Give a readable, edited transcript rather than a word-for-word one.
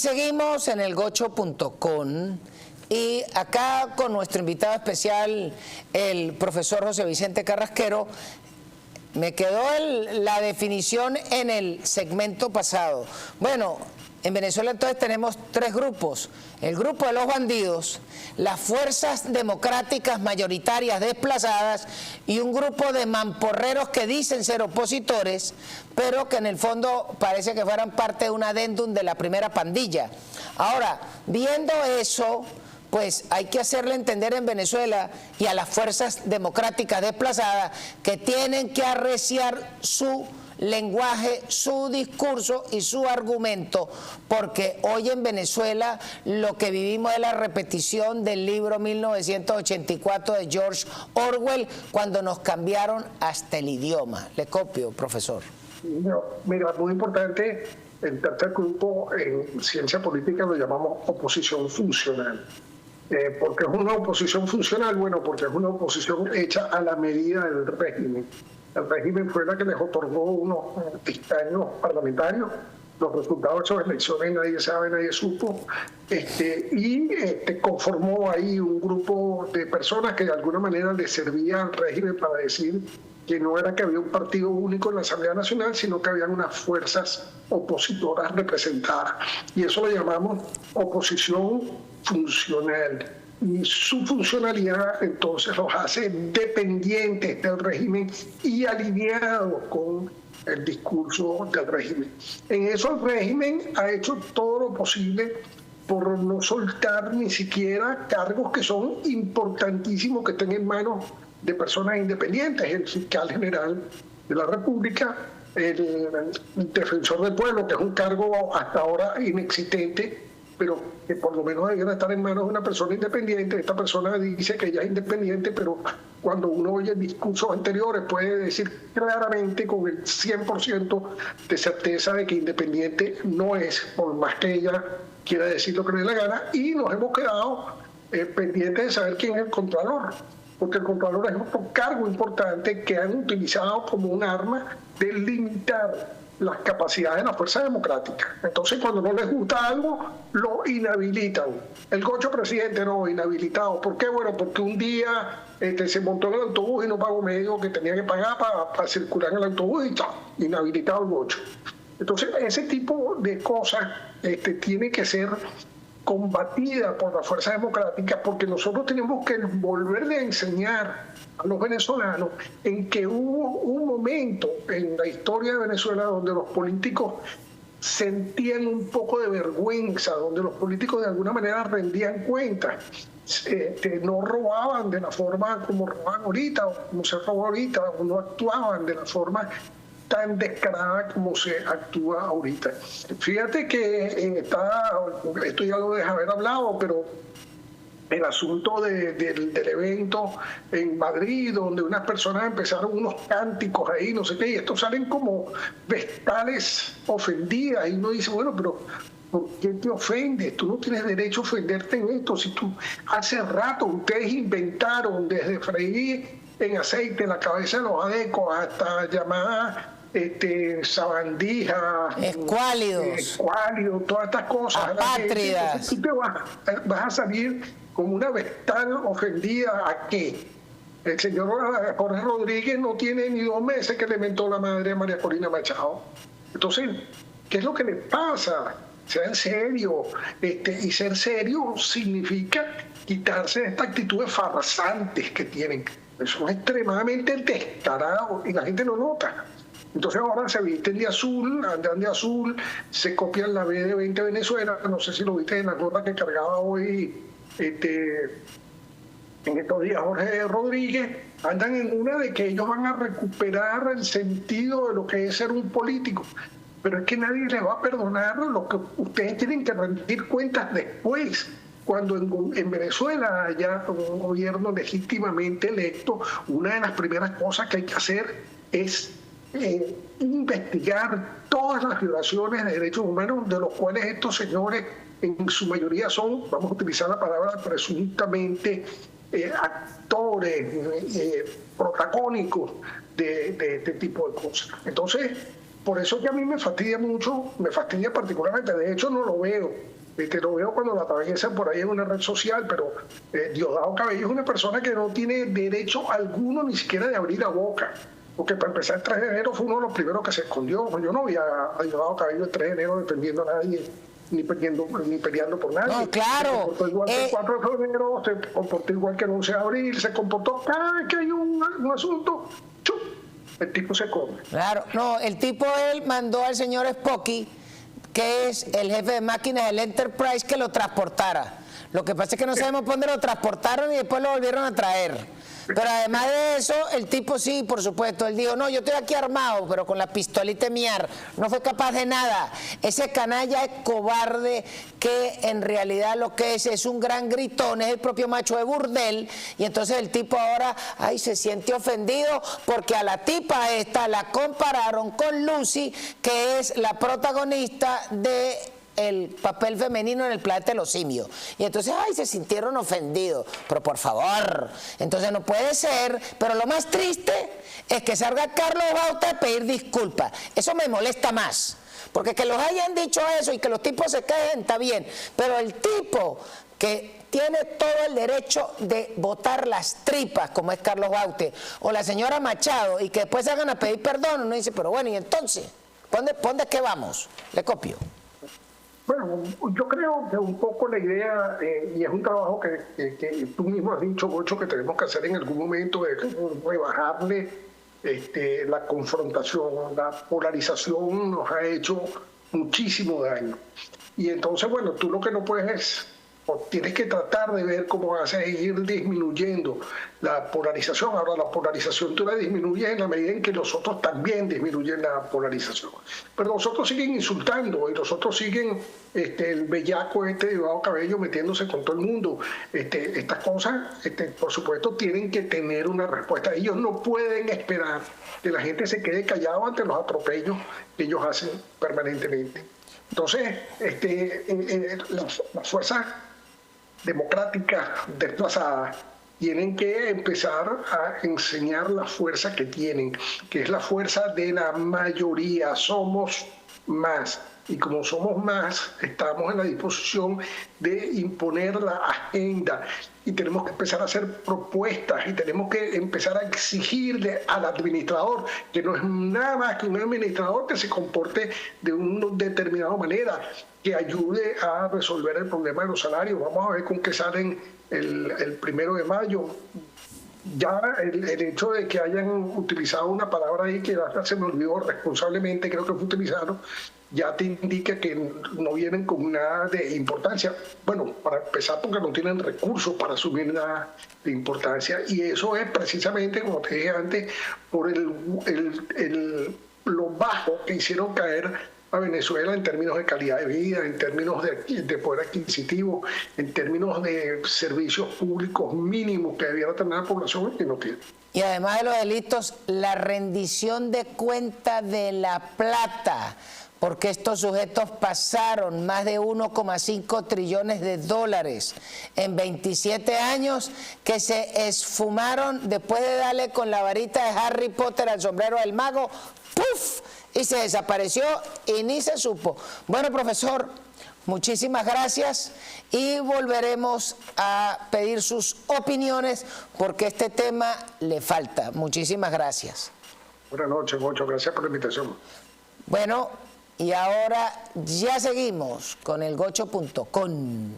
seguimos en elgocho.com y acá con nuestro invitado especial, el profesor José Vicente Carrasquero. Me quedó la definición en el segmento pasado. Bueno, en Venezuela entonces tenemos tres grupos: el grupo de los bandidos, las fuerzas democráticas mayoritarias desplazadas y un grupo de mamporreros que dicen ser opositores, pero que en el fondo parece que fueran parte de un adendum de la primera pandilla. Ahora, viendo eso, pues hay que hacerle entender en Venezuela y a las fuerzas democráticas desplazadas que tienen que arreciar su lenguaje, su discurso y su argumento, porque hoy en Venezuela lo que vivimos es la repetición del libro 1984 de George Orwell, cuando nos cambiaron hasta el idioma. Le copio, profesor. Mira, muy importante, el tercer grupo en ciencia política lo llamamos oposición funcional. ¿Por qué es una oposición funcional? Bueno, porque es una oposición hecha a la medida del régimen. El régimen fue la que les otorgó unos escaños parlamentarios. Los resultados de esas elecciones nadie sabe, nadie supo. Conformó ahí un grupo de personas que de alguna manera le servía al régimen para decir que no era que había un partido único en la Asamblea Nacional, sino que habían unas fuerzas opositoras representadas. Y eso lo llamamos oposición funcional. Y su funcionalidad entonces los hace dependientes del régimen y alineados con el discurso del régimen. En eso el régimen ha hecho todo lo posible por no soltar ni siquiera cargos que son importantísimos, que estén en manos de personas independientes: el fiscal general de la República, el defensor del pueblo, que es un cargo hasta ahora inexistente, pero que por lo menos debería estar en manos de una persona independiente. Esta persona dice que ella es independiente, pero cuando uno oye discursos anteriores puede decir claramente con el 100% de certeza de que independiente no es, por más que ella quiera decir lo que le dé la gana. Y nos hemos quedado pendientes de saber quién es el Contralor, porque el Contralor es otro cargo importante que han utilizado como un arma de limitar las capacidades de la fuerza democrática. Entonces, cuando no les gusta algo, lo inhabilitan. El Gocho presidente no, inhabilitado. ¿Por qué? Bueno, porque un día se montó en el autobús y no pagó medio que tenía que pagar para circular en el autobús y chao, inhabilitado el Gocho. Entonces, ese tipo de cosas tiene que ser combatida por la fuerza democrática, porque nosotros tenemos que volverle a enseñar a los venezolanos en que hubo un momento en la historia de Venezuela donde los políticos sentían un poco de vergüenza, donde los políticos de alguna manera rendían cuentas, no robaban de la forma como roban ahorita o como se roba ahorita, o no actuaban de la forma tan descarada como se actúa ahorita. Fíjate que esto ya lo deja haber hablado, pero el asunto del evento en Madrid, donde unas personas empezaron unos cánticos ahí, no sé qué, y estos salen como vestales ofendidas, y uno dice, bueno, pero ¿por qué te ofendes? Tú no tienes derecho a ofenderte en esto. Si tú, hace rato ustedes inventaron desde freír en aceite la cabeza de los adecos hasta llamar sabandija, escuálidos, todas estas cosas, apátridas. Entonces, tú te vas a salir como una vestal ofendida. ¿A qué? El señor Jorge Rodríguez no tiene ni 2 meses que le mentó la madre de María Corina Machado. Entonces, ¿qué es lo que le pasa? Sean serios. Y ser serio significa quitarse esta actitudes farsantes que tienen. Son extremadamente descarados y la gente lo nota. Entonces ahora se visten de azul, andan de azul, se copian la B de 20 Venezuela. No sé si lo viste en la nota que cargaba hoy en estos días Jorge Rodríguez. Andan en una de que ellos van a recuperar el sentido de lo que es ser un político. Pero es que nadie les va a perdonar lo que ustedes tienen que rendir cuentas después. Cuando en Venezuela haya un gobierno legítimamente electo, una de las primeras cosas que hay que hacer es investigar todas las violaciones de derechos humanos de los cuales estos señores en su mayoría son, vamos a utilizar la palabra presuntamente, actores protagónicos de este tipo de cosas. Entonces, Por eso que a mí me fastidia mucho, me fastidia particularmente, de hecho no lo veo. Lo veo cuando la atraviesan por ahí en una red social, pero Diosdado Cabello es una persona que no tiene derecho alguno ni siquiera de abrir la boca. Porque para empezar el 3 de enero fue uno de los primeros que se escondió. Yo no vi a Diosdado Cabello el 3 de enero defendiendo a nadie, ni peleando por nadie. No, claro. Se comportó igual que el 4 de febrero, se comportó igual que el 11 de abril, se comportó cada vez que hay un asunto, ¡chup! El tipo se come. Claro, no, el tipo él mandó al señor Spocky, que es el jefe de máquinas del Enterprise, que lo transportara. Lo que pasa es que no sabemos por dónde lo transportaron y después lo volvieron a traer. Pero además de eso, el tipo sí, por supuesto, él dijo, no, yo estoy aquí armado, pero con la pistolita miar, no fue capaz de nada. Ese canalla es cobarde, que en realidad lo que es un gran gritón, es el propio macho de burdel, y entonces el tipo ahora, ay, se siente ofendido porque a la tipa esta la compararon con Lucy, que es la protagonista de el papel femenino en el planeta de los simios. Y entonces, ay, se sintieron ofendidos. Pero por favor, entonces no puede ser. Pero lo más triste es que salga Carlos Baute a pedir disculpas. Eso me molesta más. Porque que los hayan dicho eso y que los tipos se quejen, está bien. Pero el tipo que tiene todo el derecho de botar las tripas, como es Carlos Baute, o la señora Machado, y que después se hagan a pedir perdón, uno dice, pero bueno, ¿y entonces? ¿Dónde es que vamos? Le copio. Bueno, yo creo que un poco la idea, y es un trabajo que tú mismo has dicho, Gocho, que tenemos que hacer en algún momento, de rebajarle la confrontación, la polarización nos ha hecho muchísimo daño. Y entonces, bueno, tú lo que no puedes es, o tienes que tratar de ver cómo vas a ir disminuyendo la polarización. Ahora, la polarización tú la disminuyes en la medida en que los otros también disminuyen la polarización. Pero los otros siguen insultando y los otros siguen el bellaco de Diosdado Cabello metiéndose con todo el mundo. Estas cosas, por supuesto, tienen que tener una respuesta. Ellos no pueden esperar que la gente se quede callado ante los atropellos que ellos hacen permanentemente. Entonces, las fuerzas democráticas desplazadas tienen que empezar a enseñar la fuerza que tienen, que es la fuerza de la mayoría. Somos más. Y como somos más, estamos en la disposición de imponer la agenda y tenemos que empezar a hacer propuestas y tenemos que empezar a exigirle al administrador, que no es nada más que un administrador que se comporte de una determinada manera, que ayude a resolver el problema de los salarios. Vamos a ver con qué salen el 1 de mayo. Ya el hecho de que hayan utilizado una palabra ahí que se me olvidó responsablemente, creo que fue utilizado, ya te indica que no vienen con nada de importancia. Bueno, para empezar, porque no tienen recursos para asumir nada de importancia. Y eso es precisamente, como te dije antes, por lo bajo que hicieron caer a Venezuela en términos de calidad de vida, en términos de poder adquisitivo, en términos de servicios públicos mínimos que debiera tener la población y no tiene. Y además de los delitos, la rendición de cuenta de la plata, porque estos sujetos pasaron más de 1,5 trillones de dólares en 27 años, que se esfumaron después de darle con la varita de Harry Potter al sombrero del mago, ¡puf!, y se desapareció y ni se supo. Bueno, profesor, muchísimas gracias y volveremos a pedir sus opiniones porque este tema le falta. Muchísimas gracias. Buenas noches, Gocho. Gracias por la invitación. Bueno, y ahora ya seguimos con el gocho.com.